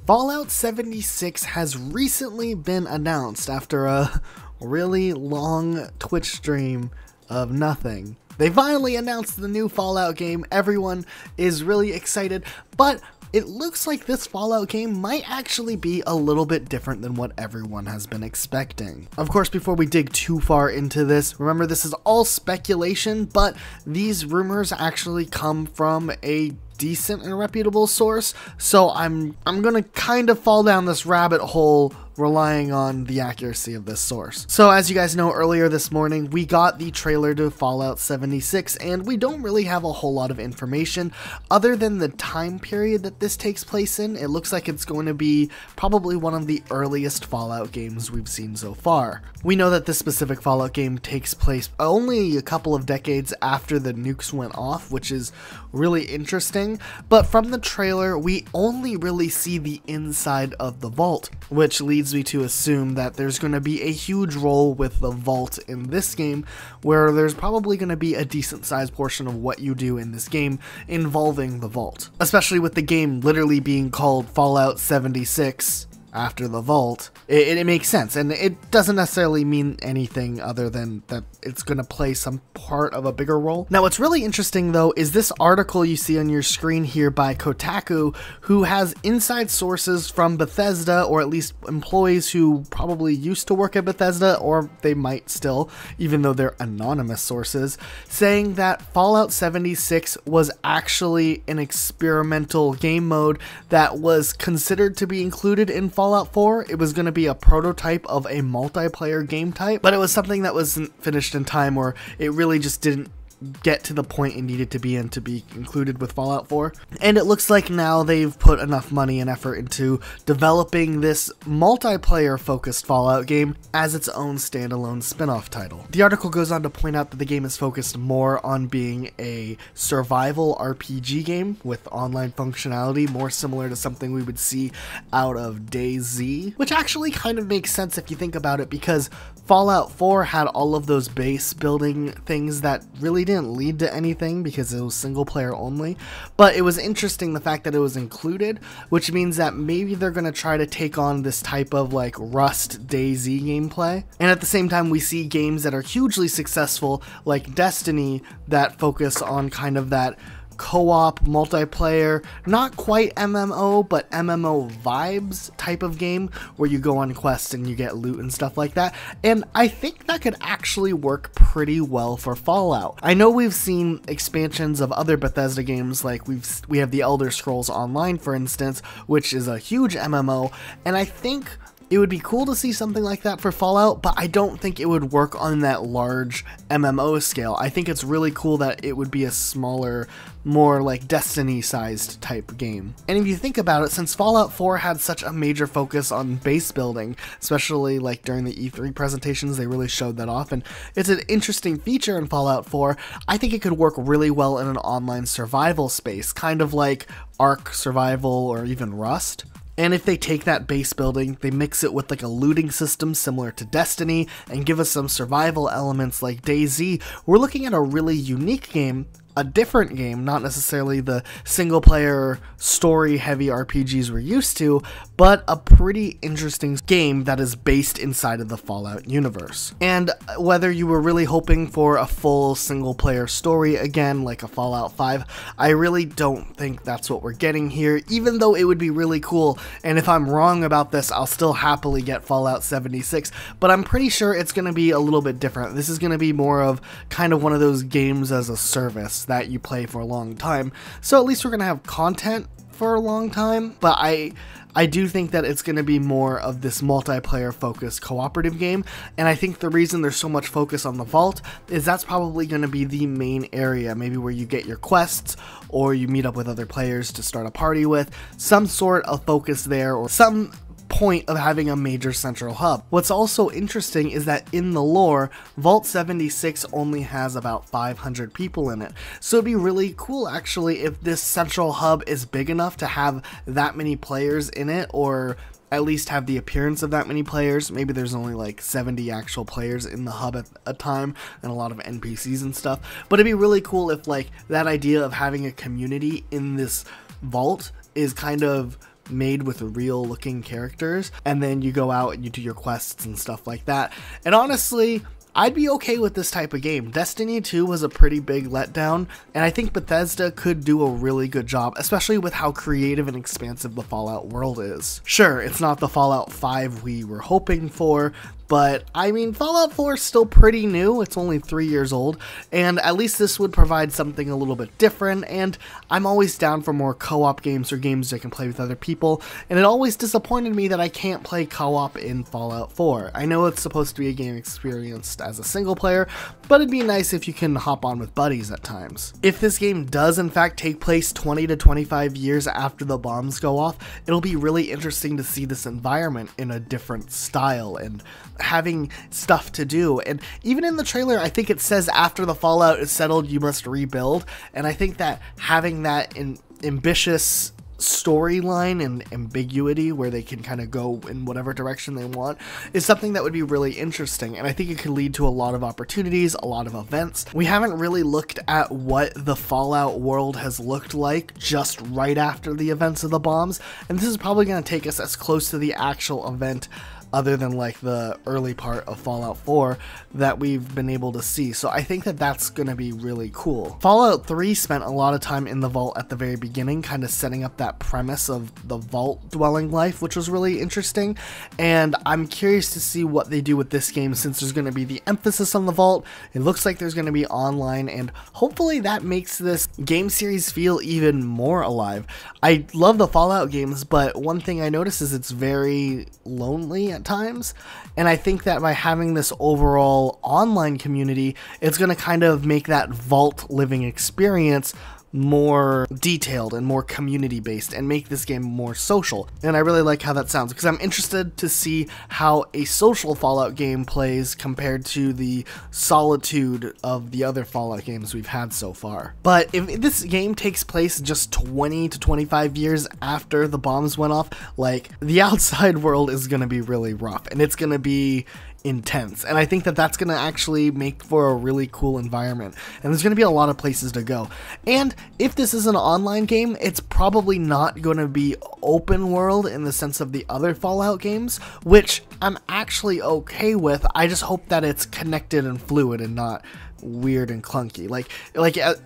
Fallout 76 has recently been announced after a really long Twitch stream of nothing. They finally announced the new Fallout game. Everyone is really excited, but it looks like this Fallout game might actually be a little bit different than what everyone has been expecting. Of course, before we dig too far into this, remember this is all speculation, but these rumors actually come from a decent and reputable source, so I'm gonna kind of fall down this rabbit hole relying on the accuracy of this source. So as you guys know, earlier this morning we got the trailer to Fallout 76, and we don't really have a whole lot of information other than the time period that this takes place in. It looks like it's going to be probably one of the earliest Fallout games we've seen so far. We know that this specific Fallout game takes place only a couple of decades after the nukes went off, which is really interesting, but from the trailer we only really see the inside of the vault, which leads me to assume that there's going to be a huge role with the vault in this game, where there's probably going to be a decent sized portion of what you do in this game involving the vault, especially with the game literally being called Fallout 76 after the vault. It makes sense, and it doesn't necessarily mean anything other than that it's going to play some part of a bigger role. Now, what's really interesting though is this article you see on your screen here by Kotaku, who has inside sources from Bethesda, or at least employees who probably used to work at Bethesda, or they might still, even though they're anonymous sources, saying that Fallout 76 was actually an experimental game mode that was considered to be included in Fallout 4. It was going to be a prototype of a multiplayer game type, but it was something that wasn't finished in time, or it really just didn't get to the point it needed to be in to be included with Fallout 4. And it looks like now they've put enough money and effort into developing this multiplayer focused Fallout game as its own standalone spin-off title. The article goes on to point out that the game is focused more on being a survival RPG game with online functionality, more similar to something we would see out of DayZ, which actually kind of makes sense if you think about it, because Fallout 4 had all of those base building things that really didn't lead to anything because it was single player only, but it was interesting the fact that it was included, which means that maybe they're going to try to take on this type of like Rust DayZ gameplay. And at the same time, we see games that are hugely successful like Destiny that focus on kind of that co-op multiplayer, not quite MMO, but MMO vibes type of game where you go on quests and you get loot and stuff like that. And I think that could actually work pretty well for Fallout. I know we've seen expansions of other Bethesda games, like we have the Elder Scrolls Online, for instance, which is a huge MMO, and I think it would be cool to see something like that for Fallout, but I don't think it would work on that large MMO scale. I think it's really cool that it would be a smaller, more like Destiny-sized type game. And if you think about it, since Fallout 4 had such a major focus on base building, especially like during the E3 presentations, they really showed that off, and it's an interesting feature in Fallout 4, I think it could work really well in an online survival space, kind of like Ark Survival or even Rust. And if they take that base building, they mix it with like a looting system similar to Destiny and give us some survival elements like DayZ, we're looking at a really unique game, a different game, not necessarily the single player story heavy RPGs we're used to, but a pretty interesting game that is based inside of the Fallout universe. And whether you were really hoping for a full single player story again like a Fallout 5, I really don't think that's what we're getting here, even though it would be really cool. And if I'm wrong about this, I'll still happily get Fallout 76, but I'm pretty sure it's going to be a little bit different. This is going to be more of kind of one of those games as a service that you play for a long time. So at least we're going to have content for a long time, but I do think that it's going to be more of this multiplayer focused cooperative game, and I think the reason there's so much focus on the vault is that's probably going to be the main area, maybe where you get your quests or you meet up with other players to start a party with, some sort of focus there, or some point of having a major central hub. What's also interesting is that in the lore, Vault 76 only has about 500 people in it. So it'd be really cool actually if this central hub is big enough to have that many players in it, or at least have the appearance of that many players. Maybe there's only like 70 actual players in the hub at a time and a lot of NPCs and stuff. But it'd be really cool if like that idea of having a community in this vault is kind of made with real looking characters, and then you go out and you do your quests and stuff like that. And honestly, I'd be okay with this type of game. Destiny 2 was a pretty big letdown, and I think Bethesda could do a really good job, especially with how creative and expansive the Fallout world is. Sure, it's not the Fallout 5 we were hoping for, but I mean, Fallout 4 is still pretty new. It's only 3 years old, and at least this would provide something a little bit different, and I'm always down for more co-op games or games I can play with other people, and it always disappointed me that I can't play co-op in Fallout 4. I know it's supposed to be a game experienced as a single player, but it'd be nice if you can hop on with buddies at times. If this game does in fact take place 20 to 25 years after the bombs go off, it'll be really interesting to see this environment in a different style and having stuff to do. And even in the trailer, I think it says after the fallout is settled, you must rebuild. And I think that having that ambitious storyline and ambiguity where they can kind of go in whatever direction they want is something that would be really interesting, and I think it could lead to a lot of opportunities, a lot of events. We haven't really looked at what the Fallout world has looked like just right after the events of the bombs, and this is probably going to take us as close to the actual event other than like the early part of Fallout 4 that we've been able to see. So I think that that's going to be really cool. Fallout 3 spent a lot of time in the vault at the very beginning, kind of setting up that premise of the vault dwelling life, which was really interesting. And I'm curious to see what they do with this game, since there's going to be the emphasis on the vault. It looks like there's going to be online, and hopefully that makes this game series feel even more alive. I love the Fallout games, but one thing I notice is it's very lonely at times, and I think that by having this overall online community, it's going to kind of make that vault living experience more detailed and more community based and make this game more social. And I really like how that sounds, because I'm interested to see how a social Fallout game plays compared to the solitude of the other Fallout games we've had so far. But if this game takes place just 20 to 25 years after the bombs went off, like, the outside world is going to be really rough, and it's going to be intense, and I think that that's going to actually make for a really cool environment, and there's going to be a lot of places to go. And if this is an online game, it's probably not going to be open world in the sense of the other Fallout games, which I'm actually okay with. I just hope that it's connected and fluid and not weird and clunky. Like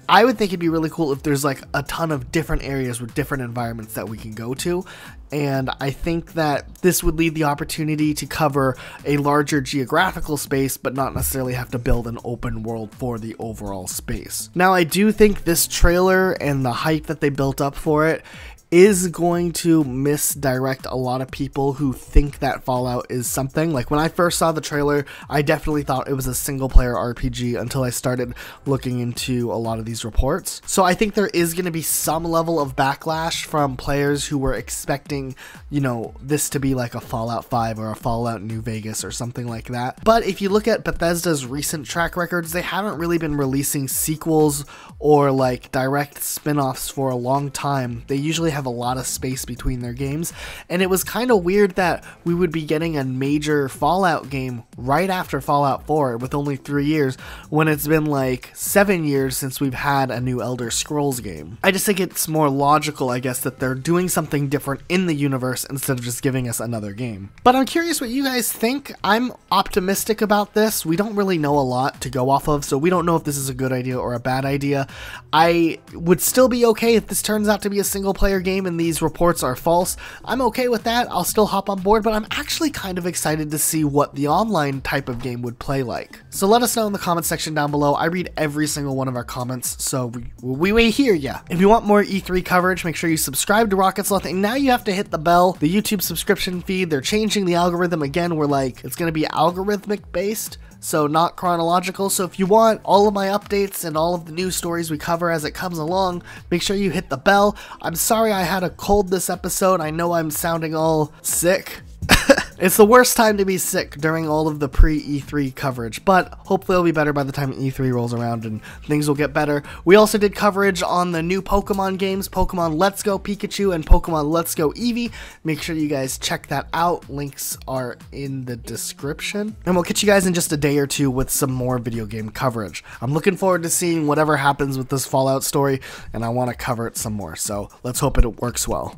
I would think it'd be really cool if there's like a ton of different areas with different environments that we can go to, and I think that this would leave the opportunity to cover a larger geographical space but not necessarily have to build an open world for the overall space. Now, I do think this trailer and the hype that they built up for it is going to misdirect a lot of people who think that Fallout is something. Like, when I first saw the trailer, I definitely thought it was a single player RPG until I started looking into a lot of these reports. So I think there is going to be some level of backlash from players who were expecting, you know, this to be like a Fallout 5 or a Fallout New Vegas or something like that. But if you look at Bethesda's recent track records, they haven't really been releasing sequels or like direct spin-offs for a long time. They usually have a lot of space between their games, and it was kind of weird that we would be getting a major Fallout game right after Fallout 4 with only 3 years, when it's been like 7 years since we've had a new Elder Scrolls game. I just think it's more logical, I guess, that they're doing something different in the universe instead of just giving us another game. But I'm curious what you guys think. I'm optimistic about this. We don't really know a lot to go off of, so we don't know if this is a good idea or a bad idea. I would still be okay if this turns out to be a single player game and these reports are false. I'm okay with that. I'll still hop on board, but I'm actually kind of excited to see what the online type of game would play like. So let us know in the comment section down below. I read every single one of our comments, so we hear ya. If you want more E3 coverage, make sure you subscribe to Rocket Sloth, and now you have to hit the bell. The YouTube subscription feed, they're changing the algorithm again. We're like, it's going to be algorithmic based, so not chronological. So if you want all of my updates and all of the news stories we cover as it comes along, make sure you hit the bell. I'm sorry I had a cold this episode. I know I'm sounding all sick. It's the worst time to be sick during all of the pre-E3 coverage, but hopefully it'll be better by the time E3 rolls around and things will get better. We also did coverage on the new Pokemon games, Pokemon Let's Go Pikachu and Pokemon Let's Go Eevee. Make sure you guys check that out. Links are in the description. And we'll catch you guys in just a day or two with some more video game coverage. I'm looking forward to seeing whatever happens with this Fallout story, and I want to cover it some more, so let's hope it works well.